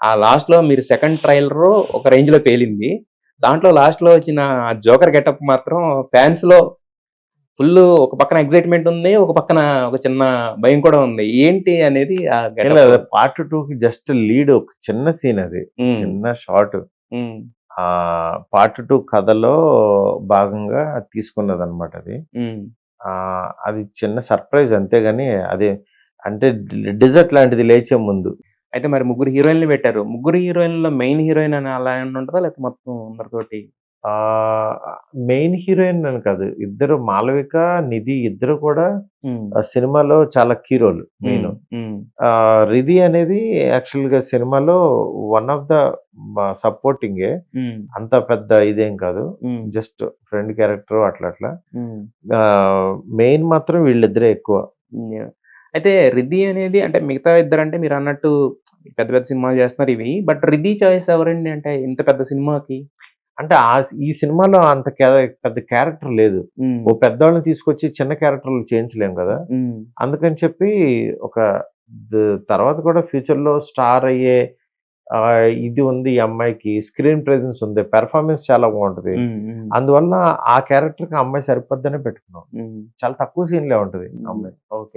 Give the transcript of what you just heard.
ఆ లాస్ట్‌లో మీరు సెకండ్ ట్రైలర్ ఒక రేంజ్‌లో పేలింది. దాంట్లో లాస్ట్‌లో వచ్చిన జోకర్ గెటప్ మాత్రం ఫ్యాన్స్‌లో ఫుల్లు ఒక పక్కన ఎక్సైట్‌మెంట్ ఉంది. ఒక పక్కన ఒక చిన్న భయం కూడా ఉంది. ఏంటి అనేది ఆ ఇలా గెటప్? పార్ట్ 2కి జస్ట్ లీడ్ ఒక చిన్న సీన్ అది. హ్మ్. చిన్న షాట్. హ్మ్. పార్ట్ 2 కథలో భాగంగా తీసుకున్నదనమాట అది. హ్మ్. అది చిన్న సర్ప్రైజ్ అంతేగాని అది అంటే డెజర్ట్ లాంటిది లేచే ముందు. అయితే మరి ముగ్గురు హీరోయిన్‌లు పెట్టారు. ముగ్గురు హీరోయిన్‌లో మెయిన్ హీరోయిన్ అని అలా ఏమన్నా ఉంటదా? లేకపోతే మొత్తం అందరితోటి ఆహ్, మెయిన్ హీరోయిన్ అని కాదు. ఇద్దరు 'మాళవిక', 'నిధి' ఇద్దరు కూడా హ్మ్. సినిమాలో చాలా కీ రోల్ హ్మ్. మెయిను. హ్మ్. 'రిధి' అనేది యాక్చువల్‌గా సినిమాలో వన్ ఆఫ్ ద సపోర్టింగే. హ్మ్. అంత పెద్ద ఇదేం కాదు. హ్మ్. జస్ట్ ఫ్రెండ్ క్యారెక్టర్ అట్లా అట్లా. హ్మ్. మెయిన్ మాత్రం వీళ్ళిద్దరే ఎక్కువ. యాహ్! అయితే 'రిద్ధి' అనేది అంటే మిగతా ఇద్దరంటే మీరన్నట్టు పెద్ద పెద్ద సినిమాలు చేస్తున్నారు ఇవి. బట్ 'రిద్ధి' చాయిస్ ఎవరండి? అంటే ఇంత పెద్ద సినిమాకి? అంటే ఈ సినిమాలో అంత పెద్ద క్యారెక్టర్ లేదు. హ్మ్. ఓ పెద్దోళ్ళని తీసుకొచ్చి చిన్న క్యారెక్టర్‌లు చేయించలేం గదా! హ్మ్. అందుకని చెప్పి ఒక తర్వాత కూడా ఫ్యూచర్‌లో స్టార్ అయ్యే ఇది ఉంది ఈ అమ్మాయికి. స్క్రీన్ ప్రెజెన్స్ ఉంది. పెర్ఫార్మన్స్ చాలా బావుంటది. హ్మ్. హ్మ్. అందువల్ల ఆ క్యారెక్టర్‌కి ఆ అమ్మాయి సరిపోద్దనే పెట్టుకున్నాం. హ్మ్. చాలా తక్కువ సీన్‌లే ఉంటది ఆ హ్మ్. అమ్మాయి. ఓకే.